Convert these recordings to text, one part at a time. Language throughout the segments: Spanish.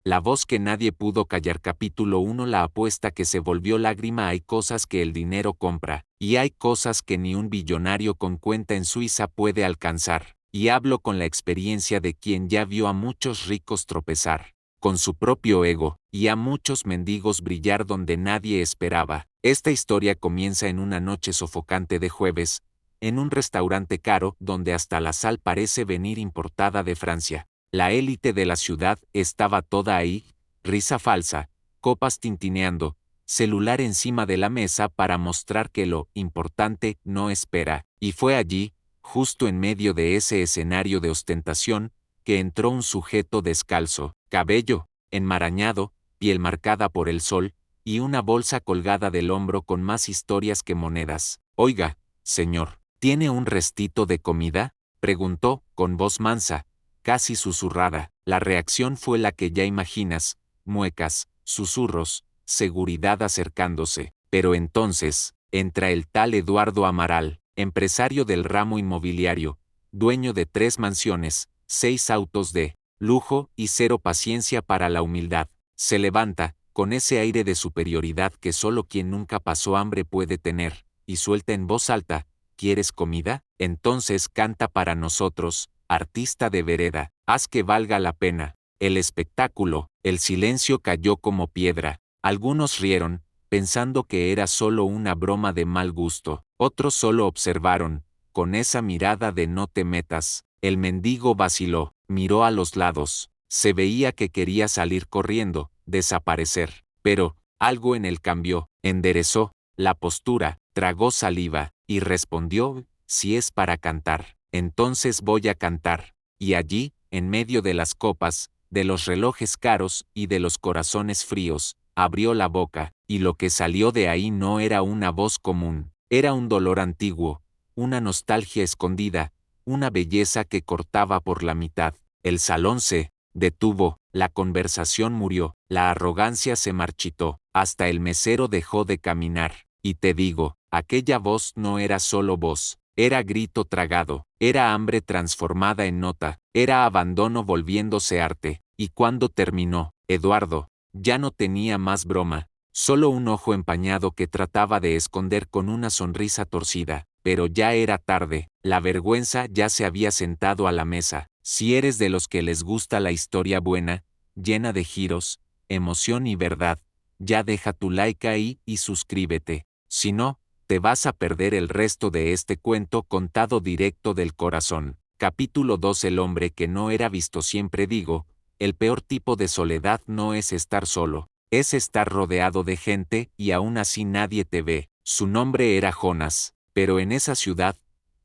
La voz que nadie pudo callar. Capítulo 1. La apuesta que se volvió lágrima. Hay cosas que el dinero compra, y hay cosas que ni un billonario con cuenta en Suiza puede alcanzar. Y hablo con la experiencia de quien ya vio a muchos ricos tropezar con su propio ego, y a muchos mendigos brillar donde nadie esperaba. Esta historia comienza en una noche sofocante de jueves, en un restaurante caro donde hasta la sal parece venir importada de Francia. La élite de la ciudad estaba toda ahí, risa falsa, copas tintineando, celular encima de la mesa para mostrar que lo importante no espera. Y fue allí, justo en medio de ese escenario de ostentación, que entró un sujeto descalzo, cabello enmarañado, piel marcada por el sol, y una bolsa colgada del hombro con más historias que monedas. Oiga, señor, ¿tiene un restito de comida?, preguntó, con voz mansa, casi susurrada. La reacción fue la que ya imaginas: muecas, susurros, seguridad acercándose. Pero entonces, entra el tal Eduardo Amaral, empresario del ramo inmobiliario, dueño de 3 mansiones, 6 autos de lujo y cero paciencia para la humildad. Se levanta, con ese aire de superioridad que solo quien nunca pasó hambre puede tener, y suelta en voz alta: ¿quieres comida? Entonces canta para nosotros, artista de vereda, haz que valga la pena el espectáculo. El silencio cayó como piedra. Algunos rieron, pensando que era solo una broma de mal gusto. Otros solo observaron, con esa mirada de no te metas. El mendigo vaciló, miró a los lados. Se veía que quería salir corriendo, desaparecer. Pero, algo en él cambió. Enderezó la postura, tragó saliva, y respondió: si es para cantar, entonces voy a cantar. Y allí, en medio de las copas, de los relojes caros y de los corazones fríos, abrió la boca, y lo que salió de ahí no era una voz común. Era un dolor antiguo, una nostalgia escondida, una belleza que cortaba por la mitad. El salón se detuvo, la conversación murió, la arrogancia se marchitó, hasta el mesero dejó de caminar. Y te digo, aquella voz no era solo voz, era grito tragado, era hambre transformada en nota, era abandono volviéndose arte. Y cuando terminó, Eduardo ya no tenía más broma, solo un ojo empañado que trataba de esconder con una sonrisa torcida. Pero ya era tarde, la vergüenza ya se había sentado a la mesa. Si eres de los que les gusta la historia buena, llena de giros, emoción y verdad, ya deja tu like ahí y suscríbete. Si no, te vas a perder el resto de este cuento contado directo del corazón. Capítulo 2. El hombre que no era visto. Siempre digo, el peor tipo de soledad no es estar solo, es estar rodeado de gente y aún así nadie te ve. Su nombre era Jonas, pero en esa ciudad,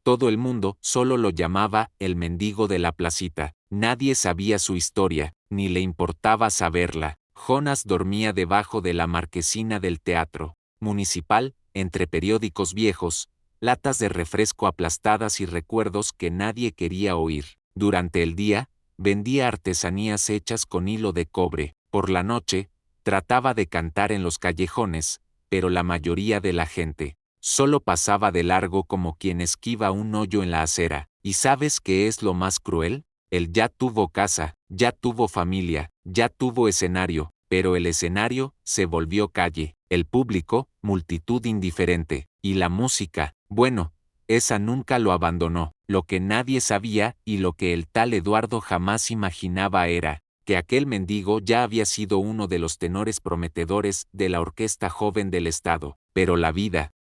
todo el mundo solo lo llamaba el mendigo de la placita. Nadie sabía su historia, ni le importaba saberla. Jonas dormía debajo de la marquesina del teatro municipal, entre periódicos viejos, latas de refresco aplastadas y recuerdos que nadie quería oír. Durante el día, vendía artesanías hechas con hilo de cobre. Por la noche, trataba de cantar en los callejones, pero la mayoría de la gente solo pasaba de largo como quien esquiva un hoyo en la acera. ¿Y sabes qué es lo más cruel? Él ya tuvo casa, ya tuvo familia, ya tuvo escenario, pero el escenario se volvió calle, el público, multitud indiferente, y la música, bueno, esa nunca lo abandonó. Lo que nadie sabía y lo que el tal Eduardo jamás imaginaba era que aquel mendigo ya había sido uno de los tenores prometedores de la orquesta joven del estado. Pero la vida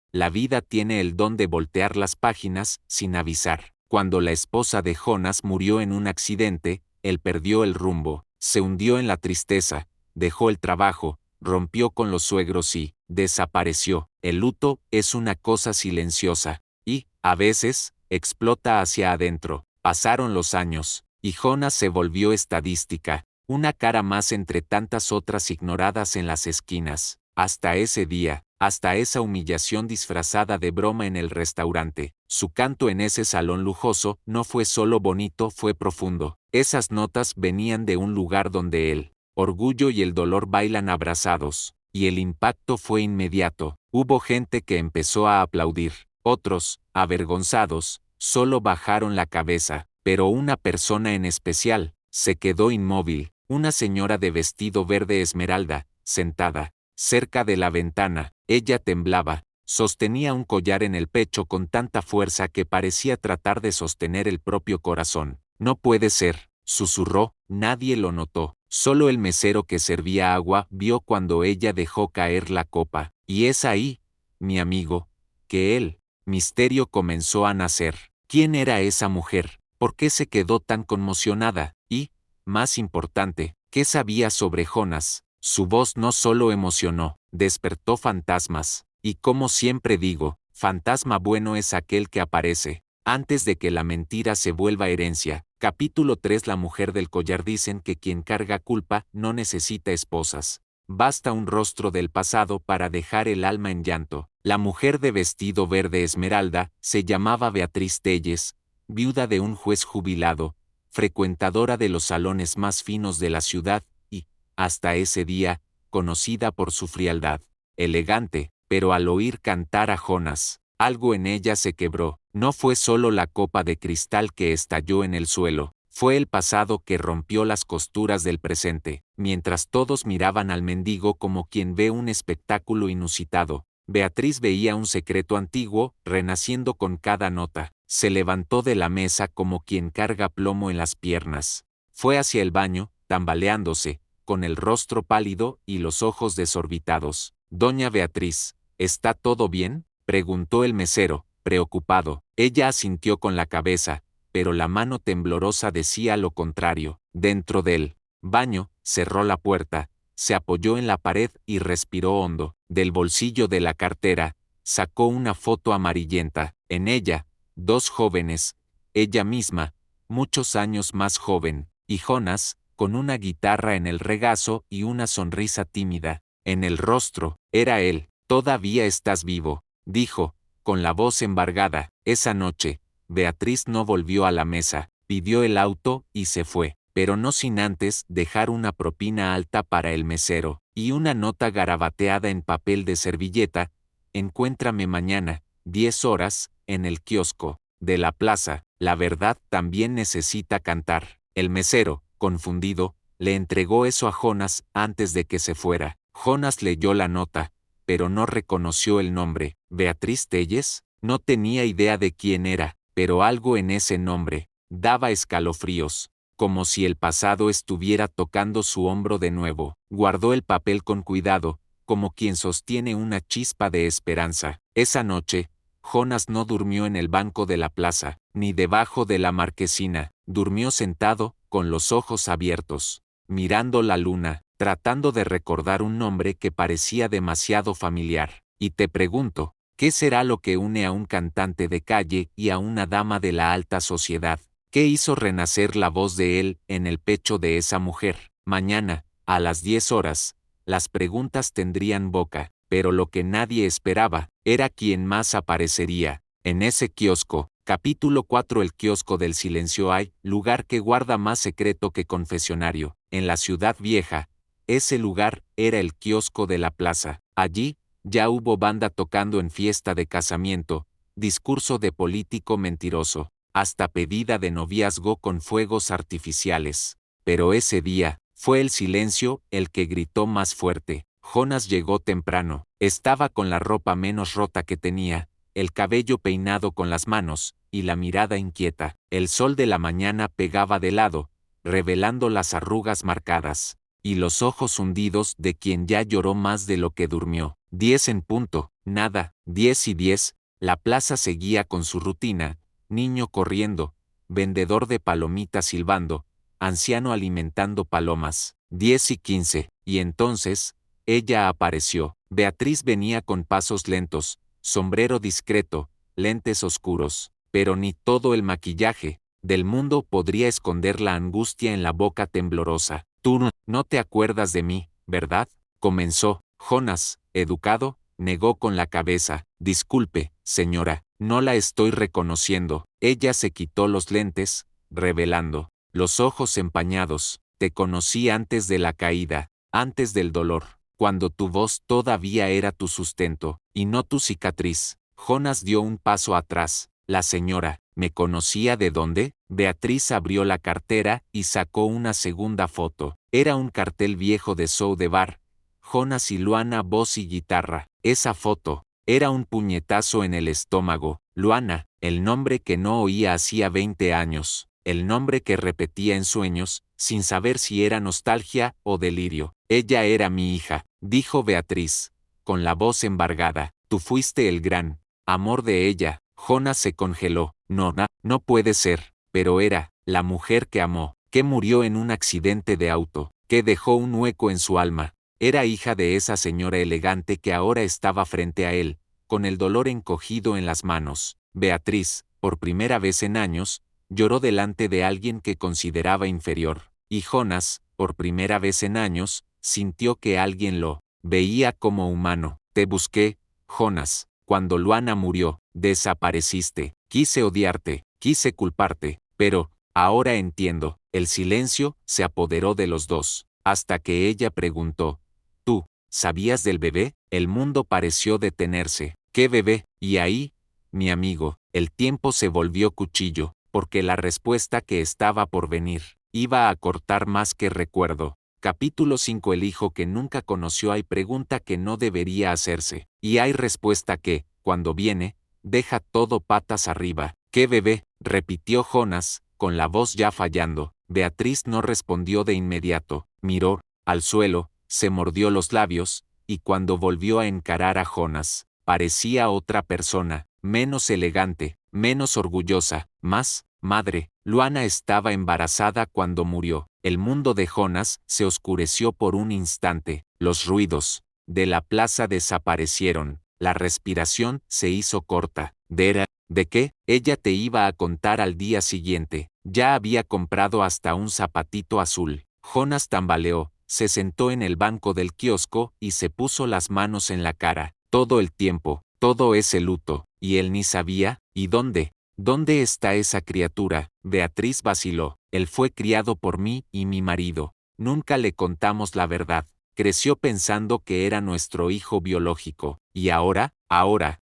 tiene el don de voltear las páginas sin avisar. Cuando la esposa de Jonas murió en un accidente, él perdió el rumbo, se hundió en la tristeza, dejó el trabajo, rompió con los suegros y desapareció. El luto es una cosa silenciosa y, a veces, explota hacia adentro. Pasaron los años, y Jonas se volvió estadística, una cara más entre tantas otras ignoradas en las esquinas. Hasta ese día, hasta esa humillación disfrazada de broma en el restaurante. Su canto en ese salón lujoso no fue solo bonito, fue profundo. Esas notas venían de un lugar donde el orgullo y el dolor bailan abrazados, y el impacto fue inmediato. Hubo gente que empezó a aplaudir, otros, avergonzados, solo bajaron la cabeza, pero una persona en especial se quedó inmóvil, una señora de vestido verde esmeralda, sentada, cerca de la ventana. Ella temblaba, sostenía un collar en el pecho con tanta fuerza que parecía tratar de sostener el propio corazón. No puede ser, susurró, nadie lo notó. Solo el mesero que servía agua vio cuando ella dejó caer la copa. Y es ahí, mi amigo, que el misterio comenzó a nacer. ¿Quién era esa mujer? ¿Por qué se quedó tan conmocionada? Y, más importante, ¿qué sabía sobre Jonas? Su voz no solo emocionó, despertó fantasmas. Y como siempre digo, fantasma bueno es aquel que aparece antes de que la mentira se vuelva herencia. Capítulo 3. La mujer del collar. Dicen que quien carga culpa no necesita esposas. Basta un rostro del pasado para dejar el alma en llanto. La mujer de vestido verde esmeralda se llamaba Beatriz Telles, viuda de un juez jubilado, frecuentadora de los salones más finos de la ciudad y, hasta ese día, conocida por su frialdad. Elegante, pero al oír cantar a Jonas, algo en ella se quebró. No fue solo la copa de cristal que estalló en el suelo, fue el pasado que rompió las costuras del presente. Mientras todos miraban al mendigo como quien ve un espectáculo inusitado, Beatriz veía un secreto antiguo, renaciendo con cada nota. Se levantó de la mesa como quien carga plomo en las piernas. Fue hacia el baño, tambaleándose, con el rostro pálido y los ojos desorbitados. Doña Beatriz, ¿está todo bien?, preguntó el mesero, preocupado. Ella asintió con la cabeza, pero la mano temblorosa decía lo contrario. Dentro del baño, cerró la puerta, se apoyó en la pared y respiró hondo. Del bolsillo de la cartera, sacó una foto amarillenta. En ella, dos jóvenes, ella misma, muchos años más joven, y Jonas, con una guitarra en el regazo y una sonrisa tímida en el rostro. Era él. «Todavía estás vivo», dijo, con la voz embargada. Esa noche, Beatriz no volvió a la mesa, pidió el auto y se fue, pero no sin antes dejar una propina alta para el mesero, y una nota garabateada en papel de servilleta: «Encuéntrame mañana, 10 horas, en el kiosco de la plaza. La verdad también necesita cantar». El mesero, confundido, le entregó eso a Jonas antes de que se fuera. Jonas leyó la nota, pero no reconoció el nombre. ¿Beatriz Telles? No tenía idea de quién era, pero algo en ese nombre daba escalofríos, como si el pasado estuviera tocando su hombro de nuevo. Guardó el papel con cuidado, como quien sostiene una chispa de esperanza. Esa noche, Jonas no durmió en el banco de la plaza, ni debajo de la marquesina. Durmió sentado, con los ojos abiertos, mirando la luna, tratando de recordar un nombre que parecía demasiado familiar. Y te pregunto, ¿qué será lo que une a un cantante de calle y a una dama de la alta sociedad? ¿Qué hizo renacer la voz de él en el pecho de esa mujer? Mañana, a las 10 horas, las preguntas tendrían boca, pero lo que nadie esperaba era quién más aparecería en ese kiosco. Capítulo 4. El kiosco del silencio. Hay lugar que guarda más secreto que confesionario. En la ciudad vieja, ese lugar era el kiosco de la plaza. Allí, ya hubo banda tocando en fiesta de casamiento, discurso de político mentiroso, hasta pedida de noviazgo con fuegos artificiales. Pero ese día, fue el silencio el que gritó más fuerte. Jonas llegó temprano, estaba con la ropa menos rota que tenía, el cabello peinado con las manos, y la mirada inquieta. El sol de la mañana pegaba de lado, revelando las arrugas marcadas, y los ojos hundidos de quien ya lloró más de lo que durmió. 10 en punto, nada, 10:10, la plaza seguía con su rutina: niño corriendo, vendedor de palomitas silbando, anciano alimentando palomas. 10:15, y entonces, ella apareció. Beatriz venía con pasos lentos, sombrero discreto, lentes oscuros, pero ni todo el maquillaje del mundo podría esconder la angustia en la boca temblorosa. «Tú no te acuerdas de mí, ¿verdad?», comenzó. Jonas, educado, negó con la cabeza. «Disculpe, señora, no la estoy reconociendo». Ella se quitó los lentes, revelando los ojos empañados. «Te conocí antes de la caída, antes del dolor, cuando tu voz todavía era tu sustento, y no tu cicatriz». Jonas dio un paso atrás. «La señora ¿Me conocía de dónde? Beatriz abrió la cartera y sacó una segunda foto. Era un cartel viejo de show de bar. Jonas y Luana, voz y guitarra. Esa foto era un puñetazo en el estómago. Luana, el nombre que no oía hacía 20 años. El nombre que repetía en sueños, sin saber si era nostalgia o delirio. Ella era mi hija, dijo Beatriz, con la voz embargada. Tú fuiste el gran amor de ella. Jonas se congeló. No puede ser, pero era la mujer que amó, que murió en un accidente de auto, que dejó un hueco en su alma. Era hija de esa señora elegante que ahora estaba frente a él, con el dolor encogido en las manos. Beatriz, por primera vez en años, lloró delante de alguien que consideraba inferior. Y Jonas, por primera vez en años, sintió que alguien lo veía como humano. Te busqué, Jonas. Cuando Luana murió, desapareciste. Quise odiarte, quise culparte, pero, ahora entiendo. El silencio se apoderó de los dos, hasta que ella preguntó, ¿tú sabías del bebé? El mundo pareció detenerse. ¿Qué bebé? Y ahí, mi amigo, el tiempo se volvió cuchillo, porque la respuesta que estaba por venir iba a cortar más que recuerdo. Capítulo 5. El hijo que nunca conoció. Hay pregunta que no debería hacerse, y hay respuesta que, cuando viene, deja todo patas arriba. ¿Qué bebé? Repitió Jonas, con la voz ya fallando. Beatriz no respondió de inmediato, miró al suelo, se mordió los labios, y cuando volvió a encarar a Jonas, parecía otra persona, menos elegante, menos orgullosa, más madre. Luana estaba embarazada cuando murió. El mundo de Jonas se oscureció por un instante. Los ruidos de la plaza desaparecieron. La respiración se hizo corta. ¿De qué? Ella te iba a contar al día siguiente. Ya había comprado hasta un zapatito azul. Jonas tambaleó, se sentó en el banco del kiosco y se puso las manos en la cara. Todo el tiempo, todo ese luto. Y él ni sabía. ¿Y dónde? ¿Dónde está esa criatura? Beatriz vaciló. Él fue criado por mí y mi marido. Nunca le contamos la verdad. Creció pensando que era nuestro hijo biológico. Y ahora,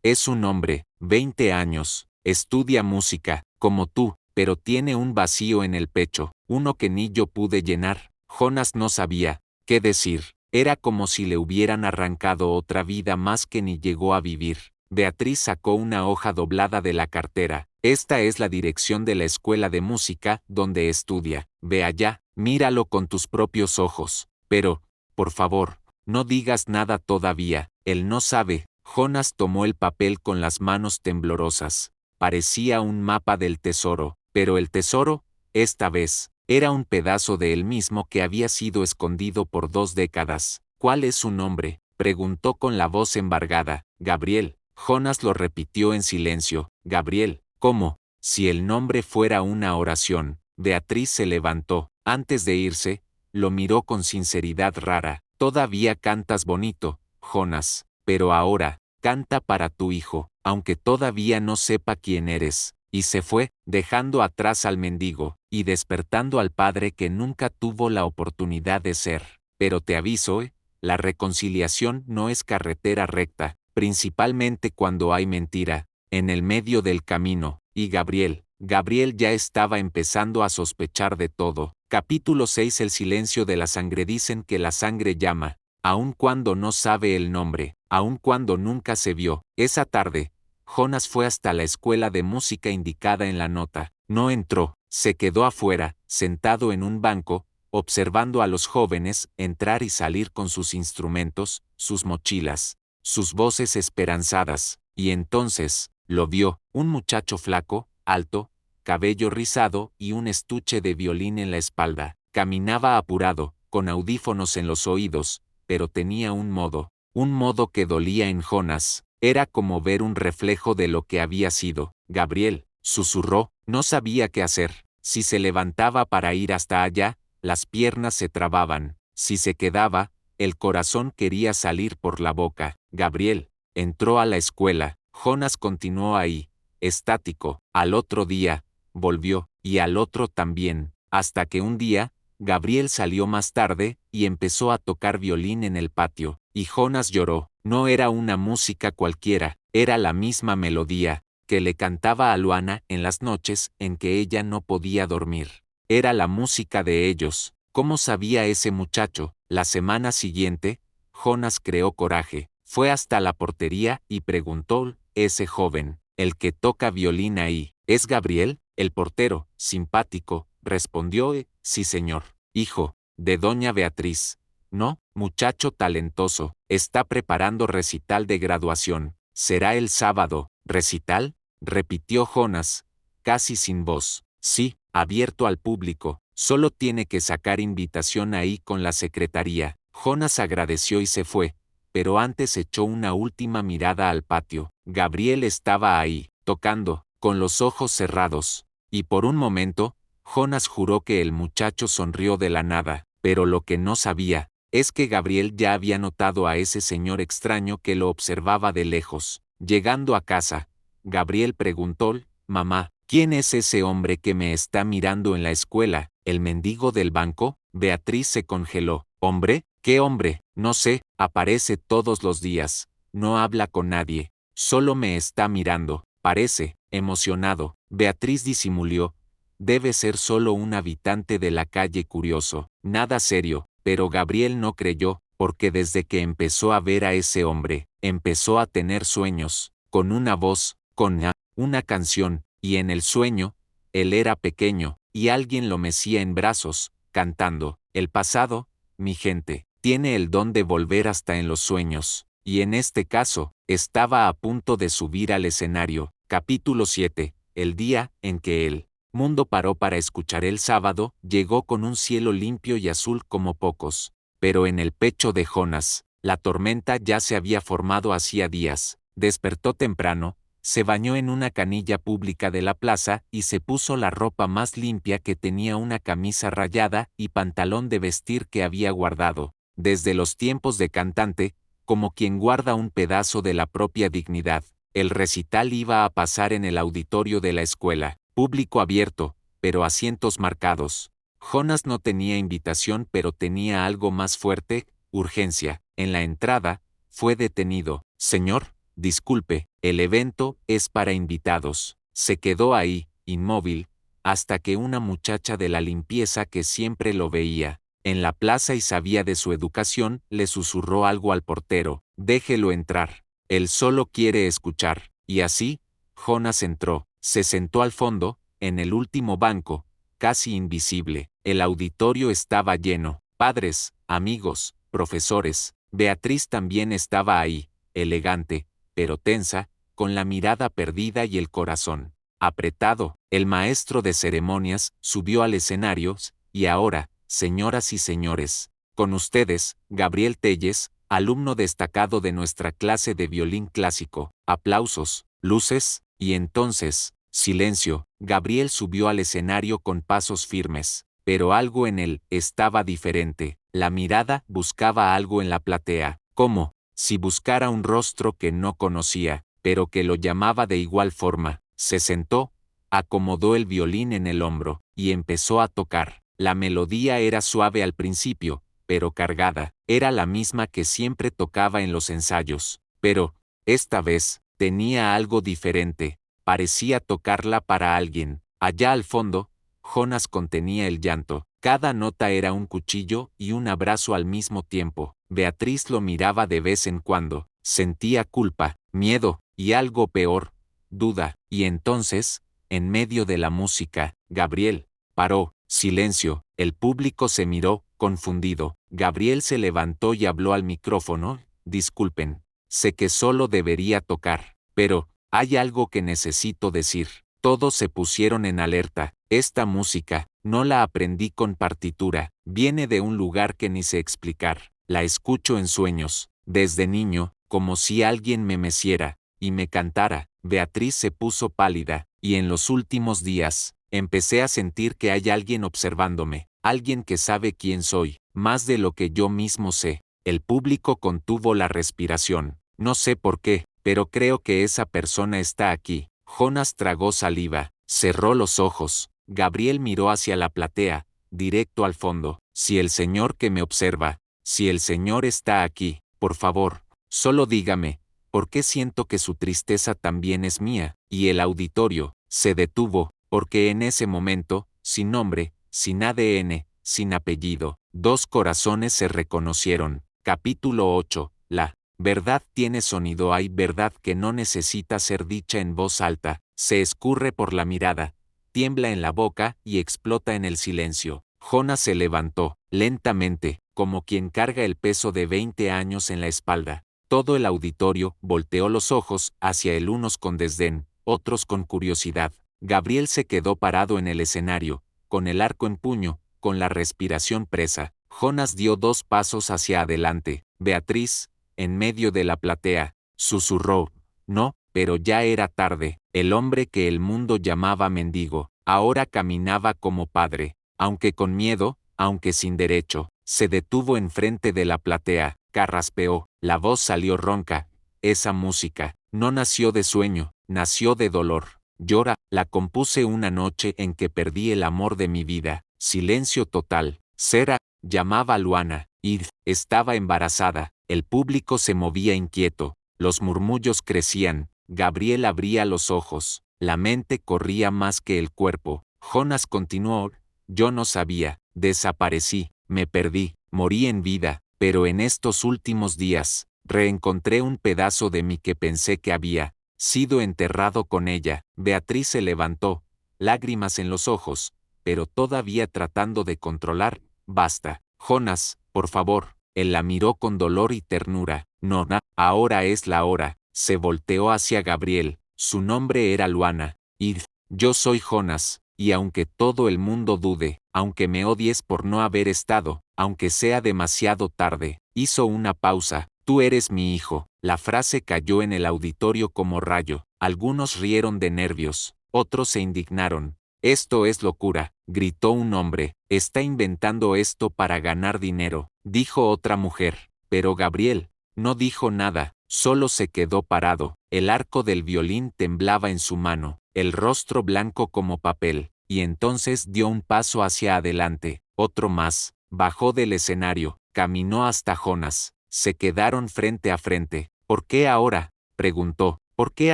es un hombre, 20 años, estudia música, como tú, pero tiene un vacío en el pecho, uno que ni yo pude llenar. Jonas no sabía qué decir. Era como si le hubieran arrancado otra vida más que ni llegó a vivir. Beatriz sacó una hoja doblada de la cartera. Esta es la dirección de la escuela de música donde estudia. Ve allá, míralo con tus propios ojos. Pero, por favor, no digas nada todavía. Él no sabe. Jonas tomó el papel con las manos temblorosas. Parecía un mapa del tesoro, pero el tesoro, esta vez, era un pedazo de él mismo que había sido escondido por 2 décadas. ¿Cuál es su nombre? Preguntó con la voz embargada. Gabriel. Jonas lo repitió en silencio. Gabriel. ¿Cómo? Si el nombre fuera una oración. Beatriz se levantó. Antes de irse, lo miró con sinceridad rara. Todavía cantas bonito, Jonas, pero ahora, canta para tu hijo, aunque todavía no sepa quién eres. Y se fue, dejando atrás al mendigo, y despertando al padre que nunca tuvo la oportunidad de ser. Pero te aviso, la reconciliación no es carretera recta, principalmente cuando hay mentira en el medio del camino. Y Gabriel ya estaba empezando a sospechar de todo. Capítulo 6. El silencio de la sangre. Dicen que la sangre llama, aun cuando no sabe el nombre, aun cuando nunca se vio. Esa tarde, Jonas fue hasta la escuela de música indicada en la nota. No entró, se quedó afuera, sentado en un banco, observando a los jóvenes entrar y salir con sus instrumentos, sus mochilas, sus voces esperanzadas, y entonces, lo vio, un muchacho flaco, alto, cabello rizado y un estuche de violín en la espalda. Caminaba apurado, con audífonos en los oídos, pero tenía un modo que dolía en Jonas. Era como ver un reflejo de lo que había sido. Gabriel, susurró, no sabía qué hacer. Si se levantaba para ir hasta allá, las piernas se trababan. Si se quedaba, el corazón quería salir por la boca. Gabriel entró a la escuela. Jonas continuó ahí, estático. Al otro día, volvió, y al otro también, hasta que un día, Gabriel salió más tarde y empezó a tocar violín en el patio, y Jonas lloró. No era una música cualquiera, era la misma melodía, que le cantaba a Luana en las noches en que ella no podía dormir. Era la música de ellos. ¿Cómo sabía ese muchacho? La semana siguiente, Jonas creó coraje. Fue hasta la portería y preguntó, ese joven, el que toca violín ahí, ¿es Gabriel? El portero, simpático, respondió, sí señor. Hijo, de doña Beatriz. No, muchacho talentoso, está preparando recital de graduación. ¿Será el sábado? ¿Recital? Repitió Jonas, casi sin voz. Sí, abierto al público, solo tiene que sacar invitación ahí con la secretaría. Jonas agradeció y se fue, pero antes echó una última mirada al patio. Gabriel estaba ahí, tocando, con los ojos cerrados. Y por un momento, Jonas juró que el muchacho sonrió de la nada, pero lo que no sabía, es que Gabriel ya había notado a ese señor extraño que lo observaba de lejos. Llegando a casa, Gabriel preguntó, mamá, ¿quién es ese hombre que me está mirando en la escuela? ¿El mendigo del banco? Beatriz se congeló. ¿Hombre? ¿Qué hombre? No sé, aparece todos los días. No habla con nadie. Solo me está mirando. Parece, emocionado. Beatriz disimuló. Debe ser solo un habitante de la calle curioso. Nada serio. Pero Gabriel no creyó, porque desde que empezó a ver a ese hombre, empezó a tener sueños, con una voz, con una canción, y en el sueño, él era pequeño, y alguien lo mecía en brazos, cantando. El pasado, mi gente, tiene el don de volver hasta en los sueños, y en este caso, estaba a punto de subir al escenario. Capítulo 7. El día en que el mundo paró para escuchar el sábado, llegó con un cielo limpio y azul como pocos. Pero en el pecho de Jonas, la tormenta ya se había formado hacía días. Despertó temprano, se bañó en una canilla pública de la plaza y se puso la ropa más limpia que tenía, una camisa rayada y pantalón de vestir que había guardado, desde los tiempos de cantante, como quien guarda un pedazo de la propia dignidad. El recital iba a pasar en el auditorio de la escuela, público abierto, pero asientos marcados. Jonas no tenía invitación, pero tenía algo más fuerte, urgencia. En la entrada, fue detenido. Señor, disculpe, el evento es para invitados. Se quedó ahí, inmóvil, hasta que una muchacha de la limpieza que siempre lo veía en la plaza y sabía de su educación, le susurró algo al portero. Déjelo entrar. Él solo quiere escuchar. Y así, Jonas entró, se sentó al fondo, en el último banco, casi invisible. El auditorio estaba lleno. Padres, amigos, profesores. Beatriz también estaba ahí, elegante, pero tensa, con la mirada perdida y el corazón apretado. El maestro de ceremonias subió al escenario, y ahora, señoras y señores, con ustedes, Gabriel Telles, alumno destacado de nuestra clase de violín clásico. Aplausos, luces, y entonces, silencio. Gabriel subió al escenario con pasos firmes, pero algo en él estaba diferente. La mirada buscaba algo en la platea, como si buscara un rostro que no conocía, pero que lo llamaba de igual forma. Se sentó, acomodó el violín en el hombro, y empezó a tocar. La melodía era suave al principio, pero cargada. Era la misma que siempre tocaba en los ensayos, pero, esta vez, tenía algo diferente. Parecía tocarla para alguien. Allá al fondo, Jonas contenía el llanto. Cada nota era un cuchillo y un abrazo al mismo tiempo. Beatriz lo miraba de vez en cuando. Sentía culpa, miedo, y algo peor, duda. Y entonces, en medio de la música, Gabriel paró. Silencio. El público se miró, confundido. Gabriel se levantó y habló al micrófono. Disculpen. Sé que solo debería tocar, pero hay algo que necesito decir. Todos se pusieron en alerta. Esta música, no la aprendí con partitura. Viene de un lugar que ni sé explicar. La escucho en sueños, desde niño, como si alguien me meciera y me cantara. Beatriz se puso pálida, y en los últimos días, empecé a sentir que hay alguien observándome, alguien que sabe quién soy, más de lo que yo mismo sé. El público contuvo la respiración. No sé por qué, pero creo que esa persona está aquí. Jonas tragó saliva, cerró los ojos. Gabriel miró hacia la platea, directo al fondo. Si el Señor que me observa, si el Señor está aquí, por favor, solo dígame, ¿Por qué siento que su tristeza también es mía? Y el auditorio se detuvo, porque en ese momento, sin nombre, sin ADN, sin apellido, dos corazones se reconocieron. Capítulo 8. La verdad tiene sonido. Hay verdad que no necesita ser dicha en voz alta, se escurre por la mirada, tiembla en la boca y explota en el silencio. Jonas se levantó, lentamente, como quien carga el peso de 20 años en la espalda. Todo el auditorio volteó los ojos hacia él, unos con desdén, otros con curiosidad. Gabriel se quedó parado en el escenario, con el arco en puño, con la respiración presa. Jonas dio 2 pasos hacia adelante. Beatriz, en medio de la platea, susurró. No, pero ya era tarde. El hombre que el mundo llamaba mendigo, ahora caminaba como padre, aunque con miedo, aunque sin derecho. Se detuvo enfrente de la platea, carraspeó, la voz salió ronca. Esa música no nació de sueño, nació de dolor. Llora, la compuse una noche en que perdí el amor de mi vida. Silencio total. Sera, llamaba a Luana. Id, estaba embarazada. El público se movía inquieto. Los murmullos crecían. Gabriel abría los ojos. La mente corría más que el cuerpo. Jonas continuó. Yo no sabía. Desaparecí. Me perdí. Morí en vida. Pero en estos últimos días, reencontré un pedazo de mí que pensé que había sido enterrado con ella. Beatriz se levantó, lágrimas en los ojos, pero todavía tratando de controlar. Basta, Jonas, por favor. Él la miró con dolor y ternura. No, ahora es la hora. Se volteó hacia Gabriel. Su nombre era Luana. Y yo soy Jonas, y aunque todo el mundo dude, aunque me odies por no haber estado, aunque sea demasiado tarde, hizo una pausa. Tú eres mi hijo. La frase cayó en el auditorio como rayo. Algunos rieron de nervios, otros se indignaron. Esto es locura, gritó un hombre. Está inventando esto para ganar dinero, dijo otra mujer. Pero Gabriel no dijo nada, solo se quedó parado. El arco del violín temblaba en su mano, el rostro blanco como papel, y entonces dio un paso hacia adelante, otro más, bajó del escenario, caminó hasta Jonas. Se quedaron frente a frente. ¿Por qué ahora?, preguntó. ¿Por qué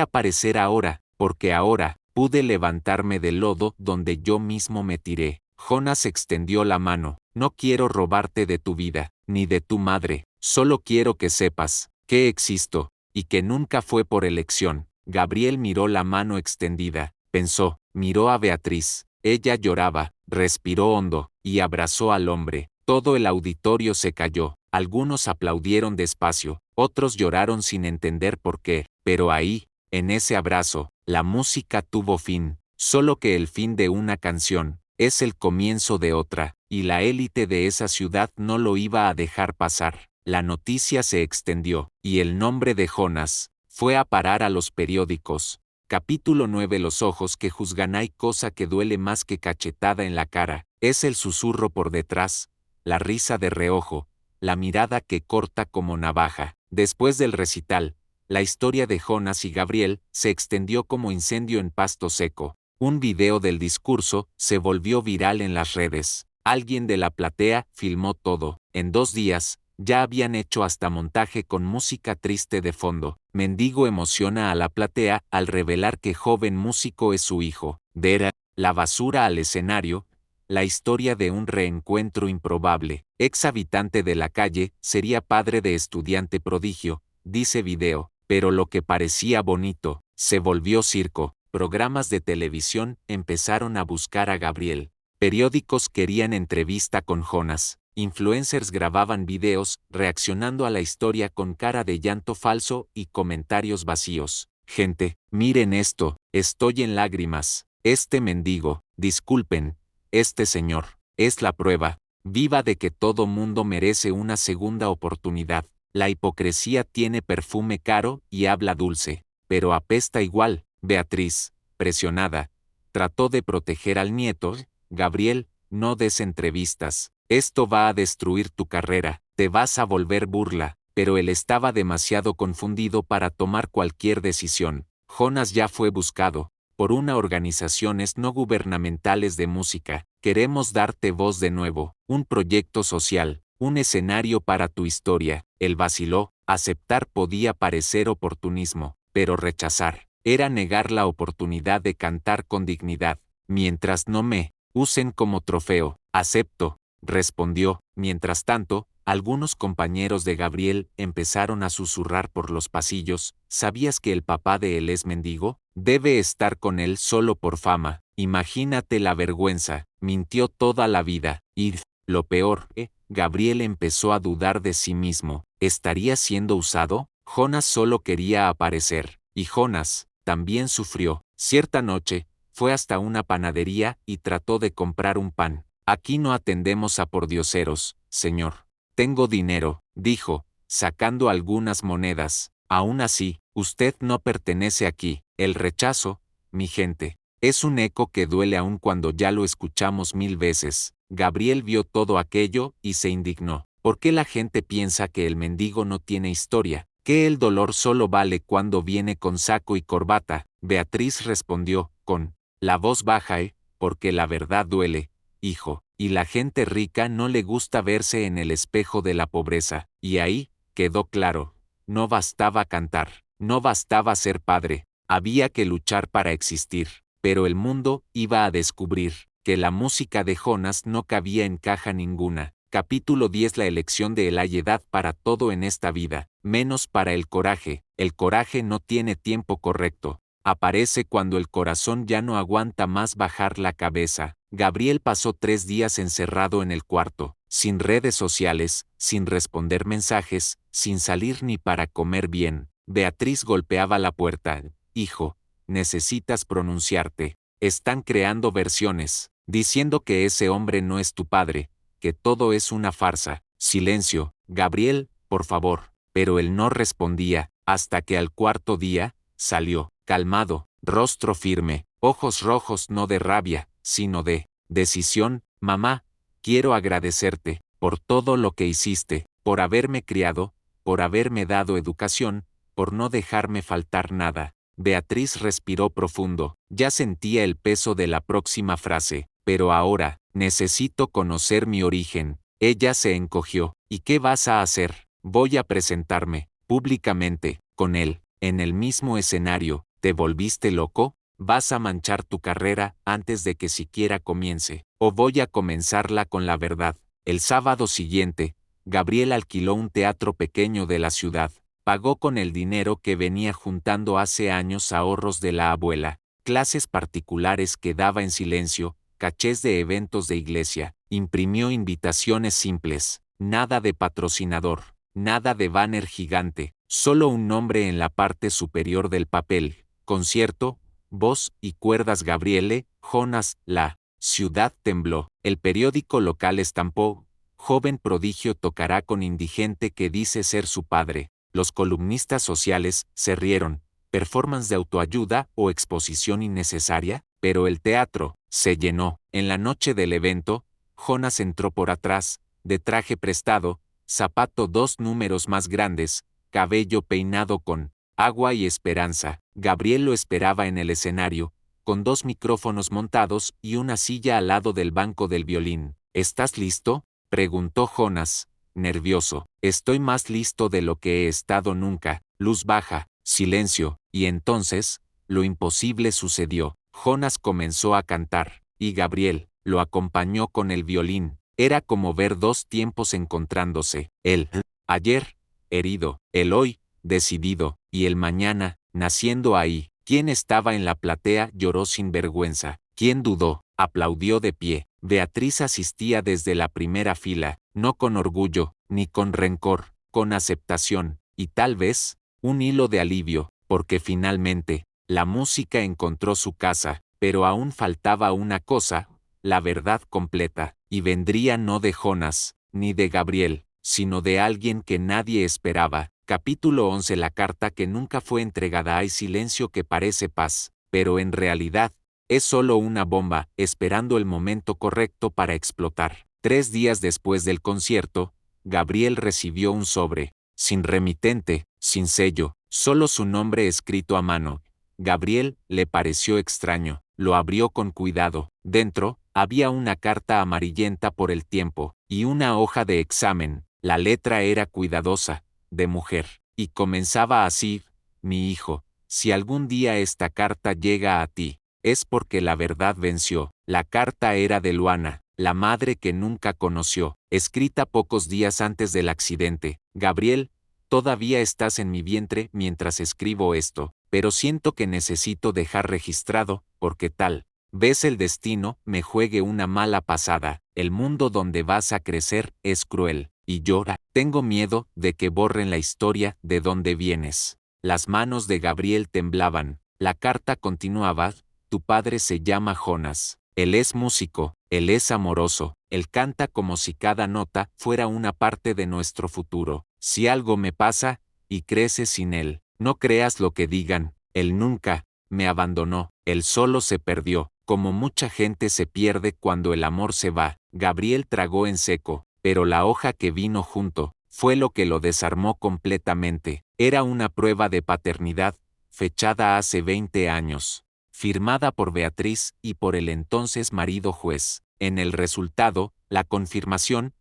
aparecer ahora? Porque ahora pude levantarme del lodo donde yo mismo me tiré. Jonas extendió la mano. No quiero robarte de tu vida, ni de tu madre. Solo quiero que sepas que existo, y que nunca fue por elección. Gabriel miró la mano extendida, pensó, miró a Beatriz. Ella lloraba, respiró hondo, y abrazó al hombre. Todo el auditorio se calló. Algunos aplaudieron despacio, otros lloraron sin entender por qué, pero ahí, en ese abrazo, la música tuvo fin. Solo que el fin de una canción es el comienzo de otra, y la élite de esa ciudad no lo iba a dejar pasar. La noticia se extendió, y el nombre de Jonas fue a parar a los periódicos. Capítulo 9. Los ojos que juzgan. Hay cosa que duele más que cachetada en la cara. Es el susurro por detrás, la risa de reojo, la mirada que corta como navaja. Después del recital, la historia de Jonas y Gabriel se extendió como incendio en pasto seco. Un video del discurso se volvió viral en las redes. Alguien de la platea filmó todo. En 2 días, ya habían hecho hasta montaje con música triste de fondo. Mendigo emociona a la platea al revelar que joven músico es su hijo. Dera, la basura al escenario. La historia de un reencuentro improbable. Ex habitante de la calle, sería padre de estudiante prodigio, dice video, pero lo que parecía bonito, se volvió circo. Programas de televisión empezaron a buscar a Gabriel. Periódicos querían entrevista con Jonas. Influencers grababan videos, reaccionando a la historia con cara de llanto falso y comentarios vacíos. Gente, miren esto, estoy en lágrimas. Este mendigo, disculpen, este señor, es la prueba viva de que todo mundo merece una segunda oportunidad. La hipocresía tiene perfume caro y habla dulce, pero apesta igual. Beatriz, presionada, trató de proteger al nieto. Gabriel, no des entrevistas. Esto va a destruir tu carrera, te vas a volver burla. Pero él estaba demasiado confundido para tomar cualquier decisión. Jonas ya fue buscado por una organizaciones no gubernamentales de música. Queremos darte voz de nuevo, un proyecto social, un escenario para tu historia. Él vaciló, Aceptar podía parecer oportunismo, pero rechazar era negar la oportunidad de cantar con dignidad. Mientras no me usen como trofeo, acepto, respondió. Mientras tanto, algunos compañeros de Gabriel empezaron a susurrar por los pasillos. ¿Sabías que el papá de él es mendigo? Debe estar con él solo por fama. Imagínate la vergüenza. Mintió toda la vida. Y lo peor, Gabriel empezó a dudar de sí mismo. ¿Estaría siendo usado? Jonas solo quería aparecer. Y Jonas también sufrió. Cierta noche, fue hasta una panadería y trató de comprar un pan. Aquí no atendemos a pordioseros, señor. Tengo dinero, dijo, sacando algunas monedas. Aún así, usted no pertenece aquí. El rechazo, mi gente, es un eco que duele aún cuando ya lo escuchamos 1000 veces. Gabriel vio todo aquello y se indignó. ¿Por qué la gente piensa que el mendigo no tiene historia? ¿Que el dolor solo vale cuando viene con saco y corbata? Beatriz respondió, con la voz baja, porque la verdad duele, hijo, y la gente rica no le gusta verse en el espejo de la pobreza. Y ahí quedó claro, no bastaba cantar, no bastaba ser padre, había que luchar para existir. Pero el mundo iba a descubrir que la música de Jonas no cabía en caja ninguna. Capítulo 10. La elección de él. Hay edad para todo en esta vida, menos para el coraje. El coraje no tiene tiempo correcto. Aparece cuando el corazón ya no aguanta más bajar la cabeza. Gabriel pasó 3 días encerrado en el cuarto, sin redes sociales, sin responder mensajes, sin salir ni para comer bien. Beatriz golpeaba la puerta. Hijo, necesitas pronunciarte. Están creando versiones, diciendo que ese hombre no es tu padre, que todo es una farsa. Silencio, Gabriel, por favor. Pero él no respondía, hasta que al cuarto día, salió, calmado, rostro firme, ojos rojos no de rabia, sino de decisión. Mamá, quiero agradecerte por todo lo que hiciste, por haberme criado, por haberme dado educación, por no dejarme faltar nada. Beatriz respiró profundo, ya sentía el peso de la próxima frase, pero ahora, necesito conocer mi origen. Ella se encogió. ¿Y qué vas a hacer? Voy a presentarme, públicamente, con él, en el mismo escenario. ¿Te volviste loco? ¿Vas a manchar tu carrera antes de que siquiera comience? ¿O voy a comenzarla con la verdad? El sábado siguiente, Gabriel alquiló un teatro pequeño de la ciudad. Pagó con el dinero que venía juntando hace años ahorros de la abuela, clases particulares que daba en silencio, cachés de eventos de iglesia, imprimió invitaciones simples, nada de patrocinador, nada de banner gigante, solo un nombre en la parte superior del papel, concierto, voz y cuerdas Gabriele, Jonas. La ciudad tembló, el periódico local estampó, joven prodigio tocará con indigente que dice ser su padre. Los columnistas sociales se rieron, performance de autoayuda o exposición innecesaria, pero el teatro se llenó. En la noche del evento, Jonas entró por atrás, de traje prestado, zapato 2 números más grandes, cabello peinado con agua y esperanza. Gabriel lo esperaba en el escenario, con 2 micrófonos montados y una silla al lado del banco del violín. ¿Estás listo?, preguntó Jonas, nervioso. Estoy más listo de lo que he estado nunca. Luz baja, silencio, y entonces, lo imposible sucedió. Jonas comenzó a cantar, y Gabriel lo acompañó con el violín. Era como ver 2 tiempos encontrándose. El ayer, herido, el hoy, decidido, y el mañana, naciendo ahí. ¿Quién estaba en la platea? Lloró sin vergüenza. ¿Quién dudó? Aplaudió de pie. Beatriz asistía desde la primera fila, no con orgullo, ni con rencor, con aceptación, y tal vez, un hilo de alivio, porque finalmente, la música encontró su casa, pero aún faltaba una cosa, la verdad completa, y vendría no de Jonas, ni de Gabriel, sino de alguien que nadie esperaba. Capítulo 11. La carta que nunca fue entregada. Hay silencio que parece paz, pero en realidad, es solo una bomba, esperando el momento correcto para explotar. 3 días después del concierto, Gabriel recibió un sobre, sin remitente, sin sello, solo su nombre escrito a mano. Gabriel le pareció extraño, lo abrió con cuidado. Dentro, había una carta amarillenta por el tiempo, y una hoja de examen. La letra era cuidadosa, de mujer. Y comenzaba así: mi hijo, si algún día esta carta llega a ti, es porque la verdad venció. La carta era de Luana, la madre que nunca conoció, escrita pocos días antes del accidente. Gabriel, todavía estás en mi vientre mientras escribo esto, pero siento que necesito dejar registrado, porque tal vez el destino me juegue una mala pasada. El mundo donde vas a crecer es cruel, y llora. Tengo miedo de que borren la historia de dónde vienes. Las manos de Gabriel temblaban. La carta continuaba: tu padre se llama Jonas. Él es músico, él es amoroso, él canta como si cada nota fuera una parte de nuestro futuro. Si algo me pasa, y creces sin él, no creas lo que digan, él nunca me abandonó, él solo se perdió, como mucha gente se pierde cuando el amor se va. Gabriel tragó en seco, pero la hoja que vino junto fue lo que lo desarmó completamente. Era una prueba de paternidad, fechada hace 20 años. Firmada por Beatriz y por el entonces marido juez. En el resultado, la confirmación: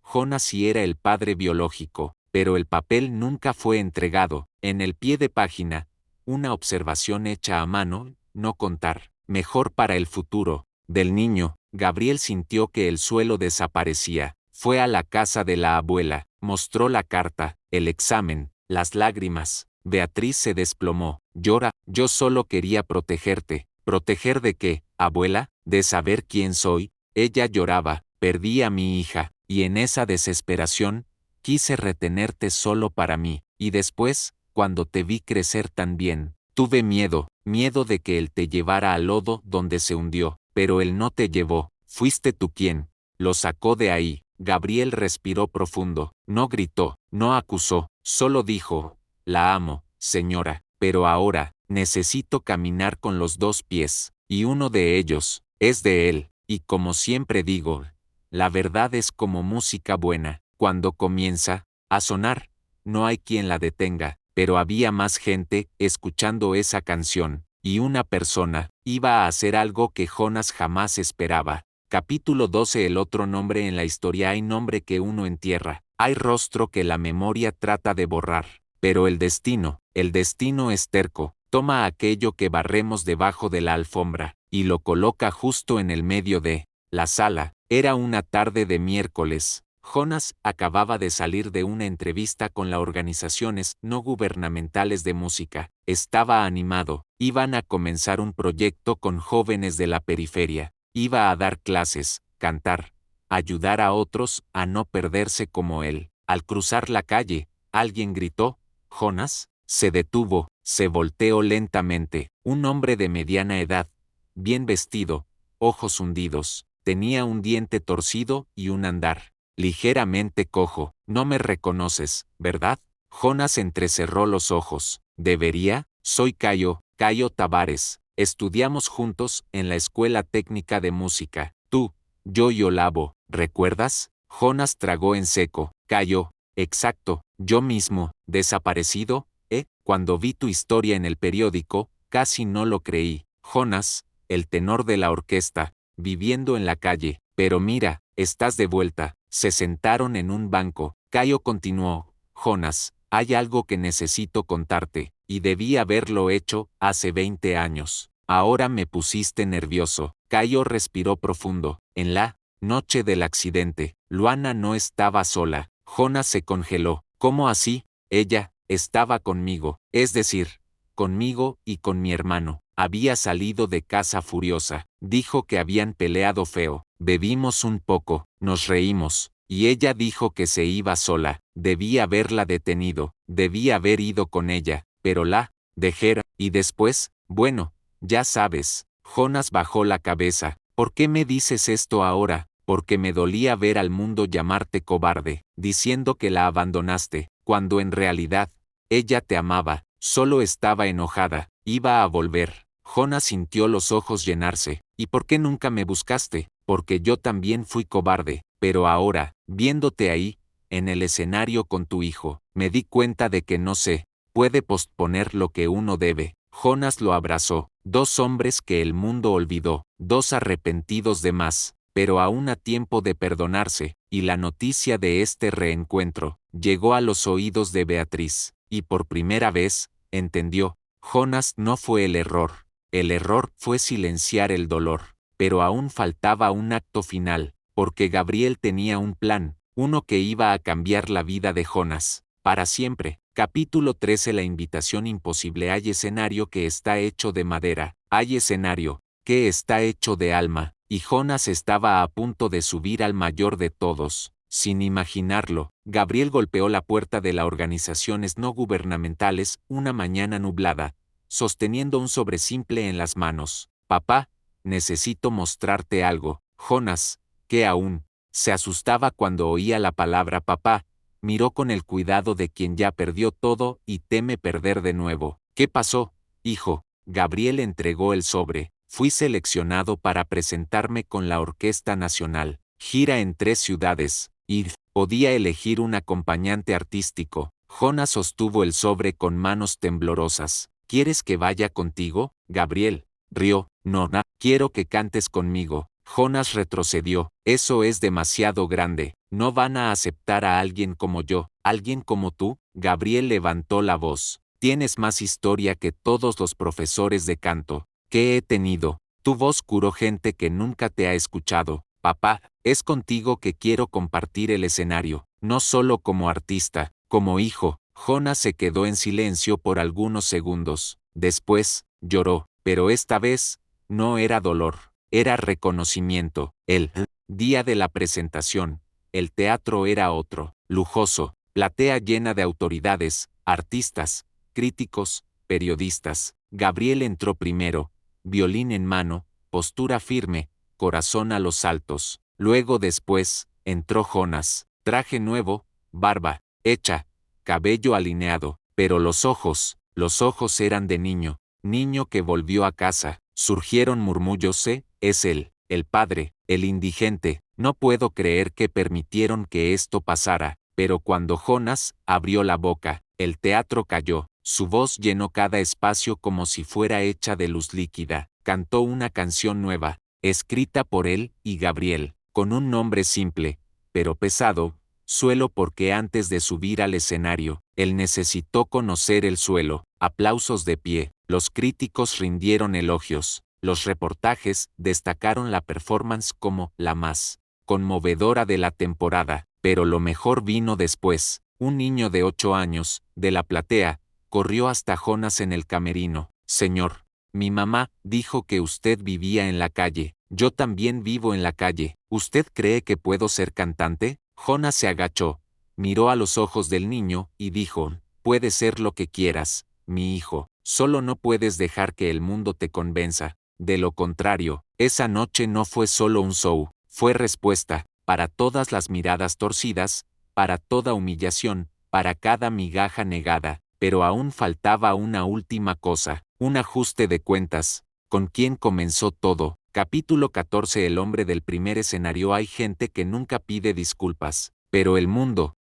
Jonas sí era el padre biológico, pero el papel nunca fue entregado. En el pie de página, una observación hecha a mano: no contar, mejor para el futuro, del niño. Gabriel sintió que el suelo desaparecía. Fue a la casa de la abuela, mostró la carta, el examen, las lágrimas. Beatriz se desplomó. Llora, yo solo quería protegerte. ¿Proteger de qué, abuela? De saber quién soy. Ella lloraba, perdí a mi hija, y en esa desesperación, quise retenerte solo para mí. Y después, cuando te vi crecer tan bien, tuve miedo de que él te llevara al lodo donde se hundió. Pero él no te llevó, fuiste tú quien lo sacó de ahí. Gabriel respiró profundo. No gritó, no acusó, solo dijo: la amo, señora, pero ahora, necesito caminar con los dos pies, y uno de ellos es de él. Y como siempre digo, la verdad es como música buena, cuando comienza a sonar, no hay quien la detenga. Pero había más gente escuchando esa canción, y una persona iba a hacer algo que Jonas jamás esperaba. Capítulo 12. El otro nombre en la historia. Hay nombre que uno entierra, hay rostro que la memoria trata de borrar. Pero el destino es terco, toma aquello que barremos debajo de la alfombra, y lo coloca justo en el medio de la sala. Era una tarde de miércoles. Jonas acababa de salir de una entrevista con las organizaciones no gubernamentales de música. Estaba animado, iban a comenzar un proyecto con jóvenes de la periferia. Iba a dar clases, cantar, ayudar a otros a no perderse como él. Al cruzar la calle, alguien gritó: Jonas. Se detuvo, se volteó lentamente. Un hombre de mediana edad, bien vestido, ojos hundidos, tenía un diente torcido y un andar ligeramente cojo. No me reconoces, ¿verdad? Jonas entrecerró los ojos. ¿Debería? Soy Cayo Tavares. Estudiamos juntos en la Escuela Técnica de Música. Tú, yo y Olavo, ¿recuerdas? Jonas tragó en seco. Cayo, exacto, yo mismo. ¿Desaparecido? Cuando vi tu historia en el periódico, casi no lo creí. Jonas, el tenor de la orquesta, viviendo en la calle. Pero mira, estás de vuelta. Se sentaron en un banco. Cayo continuó: Jonas, hay algo que necesito contarte, y debí haberlo hecho hace 20 años. Ahora me pusiste nervioso. Cayo respiró profundo. En la noche del accidente, Luana no estaba sola. Jonas se congeló. ¿Cómo así? Ella estaba conmigo, es decir, conmigo y con mi hermano. Había salido de casa furiosa. Dijo que habían peleado feo. Bebimos un poco, nos reímos, y ella dijo que se iba sola. Debí haberla detenido, debí haber ido con ella, pero la dejé. Y después, bueno, ya sabes. Jonas bajó la cabeza. ¿Por qué me dices esto ahora? Porque me dolía ver al mundo llamarte cobarde, diciendo que la abandonaste, cuando en realidad, ella te amaba, solo estaba enojada, iba a volver. Jonas sintió los ojos llenarse. ¿Y por qué nunca me buscaste? Porque yo también fui cobarde, pero ahora, viéndote ahí, en el escenario con tu hijo, me di cuenta de que no se puede posponer lo que uno debe. Jonas lo abrazó. Dos hombres que el mundo olvidó, dos arrepentidos de más, pero aún a tiempo de perdonarse, y la noticia de este reencuentro llegó a los oídos de Beatriz, y por primera vez, entendió, Jonás no fue el error fue silenciar el dolor, pero aún faltaba un acto final, porque Gabriel tenía un plan, uno que iba a cambiar la vida de Jonás, para siempre. Capítulo 13. La invitación imposible. Hay escenario que está hecho de madera, hay escenario que está hecho de alma, y Jonás estaba a punto de subir al mayor de todos. Sin imaginarlo, Gabriel golpeó la puerta de las organizaciones no gubernamentales una mañana nublada, sosteniendo un sobre simple en las manos. Papá, necesito mostrarte algo. Jonás, que aún se asustaba cuando oía la palabra papá, miró con el cuidado de quien ya perdió todo y teme perder de nuevo. ¿Qué pasó, hijo? Gabriel entregó el sobre. Fui seleccionado para presentarme con la Orquesta Nacional. Gira en 3 ciudades, y podía elegir un acompañante artístico. Jonás sostuvo el sobre con manos temblorosas. ¿Quieres que vaya contigo? Gabriel rió. No, quiero que cantes conmigo. Jonás retrocedió. Eso es demasiado grande. No van a aceptar a alguien como yo, alguien como tú. Gabriel levantó la voz. Tienes más historia que todos los profesores de canto que he tenido. Tu voz curó gente que nunca te ha escuchado. Papá, es contigo que quiero compartir el escenario, no solo como artista, como hijo. Jonás se quedó en silencio por algunos segundos. Después, lloró, pero esta vez, no era dolor, era reconocimiento. El día de la presentación, el teatro era otro, lujoso, platea llena de autoridades, artistas, críticos, periodistas. Gabriel entró primero, violín en mano, postura firme, corazón a los altos. Luego después, entró Jonás, traje nuevo, barba hecha, cabello alineado, pero los ojos eran de niño, niño que volvió a casa. Surgieron murmullos, es él, el padre, el indigente. No puedo creer que permitieron que esto pasara, pero cuando Jonás abrió la boca, el teatro cayó. Su voz llenó cada espacio como si fuera hecha de luz líquida. Cantó una canción nueva, escrita por él y Gabriel, con un nombre simple, pero pesado, suelo, porque antes de subir al escenario, él necesitó conocer el suelo. Aplausos de pie, los críticos rindieron elogios, los reportajes destacaron la performance como la más conmovedora de la temporada, pero lo mejor vino después. Un niño de 8 años, de la platea, corrió hasta Jonás en el camerino. Señor, mi mamá dijo que usted vivía en la calle. Yo también vivo en la calle. ¿Usted cree que puedo ser cantante? Jonás se agachó, miró a los ojos del niño y dijo, puede ser lo que quieras, mi hijo, solo no puedes dejar que el mundo te convenza. De lo contrario, esa noche no fue solo un show, fue respuesta para todas las miradas torcidas, para toda humillación, para cada migaja negada. Pero aún faltaba una última cosa, un ajuste de cuentas. ¿Con quién comenzó todo? Capítulo 14. El hombre del primer escenario. Hay gente que nunca pide disculpas, pero el mundo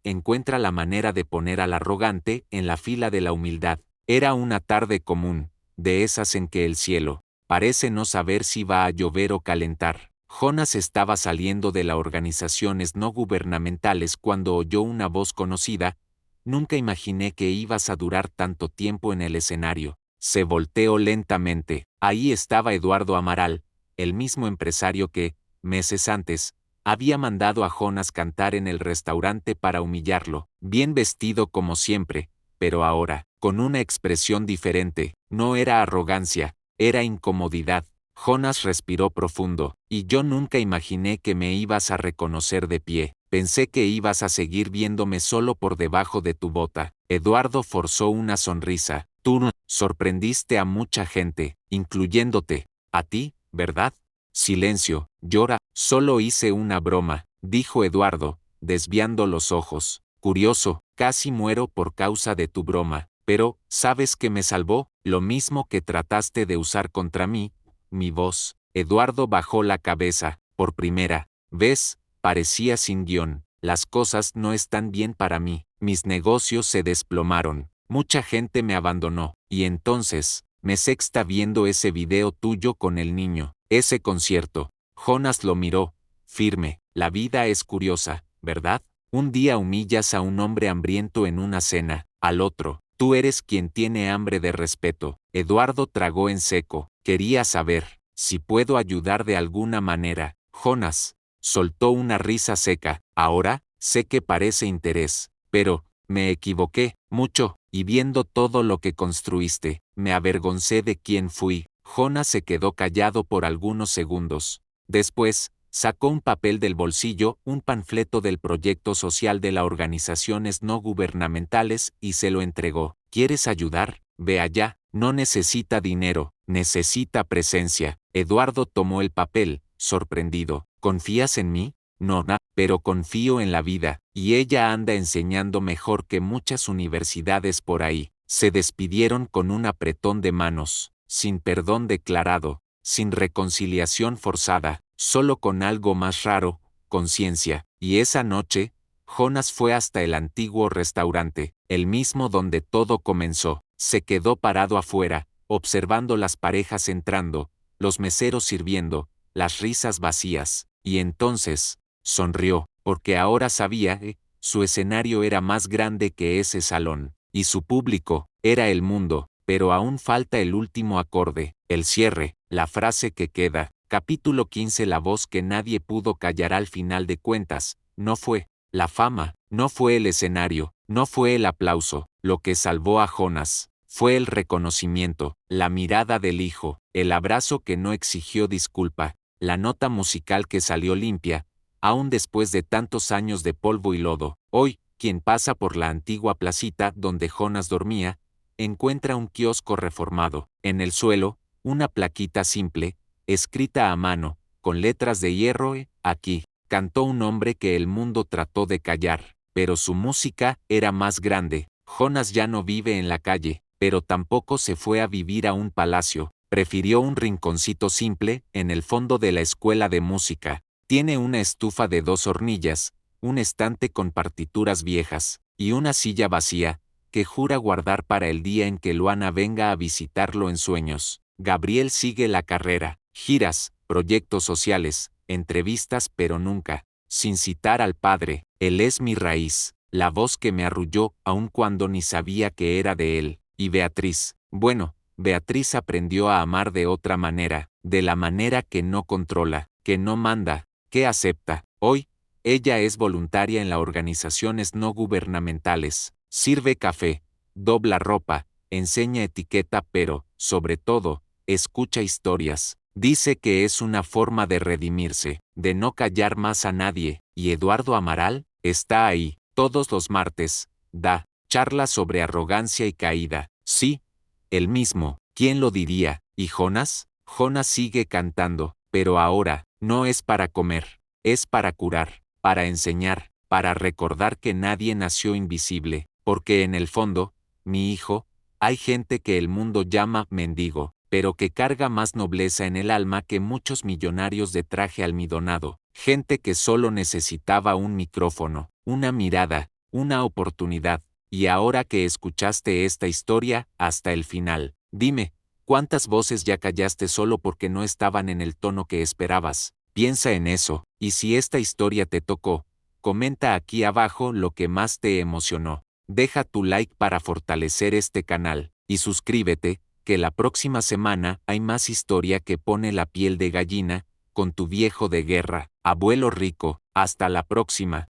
encuentra la manera de poner al arrogante en la fila de la humildad. Era una tarde común, de esas en que el cielo parece no saber si va a llover o calentar. Jonás estaba saliendo de las organizaciones no gubernamentales cuando oyó una voz conocida. Nunca imaginé que ibas a durar tanto tiempo en el escenario. Se volteó lentamente. Ahí estaba Eduardo Amaral, el mismo empresario que, meses antes, había mandado a Jonás cantar en el restaurante para humillarlo, bien vestido como siempre, pero ahora, con una expresión diferente. No era arrogancia, era incomodidad. Jonás respiró profundo. Y yo nunca imaginé que me ibas a reconocer de pie. Pensé que ibas a seguir viéndome solo por debajo de tu bota. Eduardo forzó una sonrisa. Tú sorprendiste a mucha gente, incluyéndote. A ti, ¿verdad? Silencio, llora. Solo hice una broma, dijo Eduardo, desviando los ojos. Curioso, casi muero por causa de tu broma. Pero, ¿sabes qué me salvó? Lo mismo que trataste de usar contra mí, mi voz. Eduardo bajó la cabeza. Por primera vez, parecía sin guión. Las cosas no están bien para mí. Mis negocios se desplomaron. Mucha gente me abandonó. Y entonces, me sexta viendo ese video tuyo con el niño. Ese concierto. Jonás lo miró, firme, La vida es curiosa, ¿verdad? Un día humillas a un hombre hambriento en una cena, al otro, tú eres quien tiene hambre de respeto. Eduardo tragó en seco, quería saber si puedo ayudar de alguna manera. Jonas soltó una risa seca. Ahora, sé que parece interés, pero, me equivoqué mucho, y viendo todo lo que construiste, me avergoncé de quién fui. Jonas se quedó callado por algunos segundos. Después, sacó un papel del bolsillo, un panfleto del proyecto social de las organizaciones no gubernamentales y se lo entregó. ¿Quieres ayudar? Ve allá. No necesita dinero, necesita presencia. Eduardo tomó el papel, sorprendido. ¿Confías en mí? No, pero confío en la vida, y ella anda enseñando mejor que muchas universidades por ahí. Se despidieron con un apretón de manos, sin perdón declarado, sin reconciliación forzada, solo con algo más raro, conciencia. Y esa noche, Jonas fue hasta el antiguo restaurante, el mismo donde todo comenzó. Se quedó parado afuera, observando las parejas entrando, los meseros sirviendo, las risas vacías, y entonces, sonrió, porque ahora sabía que su escenario era más grande que ese salón, y su público era el mundo, pero aún falta el último acorde, el cierre, la frase que queda. Capítulo 15. La voz que nadie pudo callar al final de cuentas, no fue la fama, no fue el escenario, no fue el aplauso, lo que salvó a Jonas. Fue el reconocimiento, la mirada del hijo, el abrazo que no exigió disculpa, la nota musical que salió limpia, aún después de tantos años de polvo y lodo. Hoy, quien pasa por la antigua placita donde Jonas dormía, encuentra un kiosco reformado. En el suelo, una plaquita simple, escrita a mano, con letras de hierro. Aquí, cantó un hombre que el mundo trató de callar, pero su música era más grande. Jonas ya no vive en la calle, pero tampoco se fue a vivir a un palacio. Prefirió un rinconcito simple, en el fondo de la escuela de música. Tiene una estufa de 2 hornillas, un estante con partituras viejas, y una silla vacía, que jura guardar para el día en que Luana venga a visitarlo en sueños. Gabriel sigue la carrera, giras, proyectos sociales, entrevistas, pero nunca, sin citar al padre. Él es mi raíz, la voz que me arrulló aun cuando ni sabía que era de él. Y Beatriz, bueno, Beatriz aprendió a amar de otra manera, de la manera que no controla, que no manda, que acepta. Hoy, ella es voluntaria en las organizaciones no gubernamentales, sirve café, dobla ropa, enseña etiqueta, pero, sobre todo, escucha historias. Dice que es una forma de redimirse, de no callar más a nadie. Y Eduardo Amaral está ahí, todos los martes, da charla sobre arrogancia y caída. Sí, él mismo, ¿quién lo diría? ¿Y Jonas? Jonas sigue cantando, pero ahora, no es para comer, es para curar, para enseñar, para recordar que nadie nació invisible, porque en el fondo, mi hijo, hay gente que el mundo llama mendigo, pero que carga más nobleza en el alma que muchos millonarios de traje almidonado, gente que solo necesitaba un micrófono, una mirada, una oportunidad. Y ahora que escuchaste esta historia, hasta el final, dime, ¿cuántas voces ya callaste solo porque no estaban en el tono que esperabas? Piensa en eso, y si esta historia te tocó, comenta aquí abajo lo que más te emocionó. Deja tu like para fortalecer este canal, y suscríbete, que la próxima semana hay más historia que pone la piel de gallina, con tu viejo de guerra, abuelo rico. Hasta la próxima.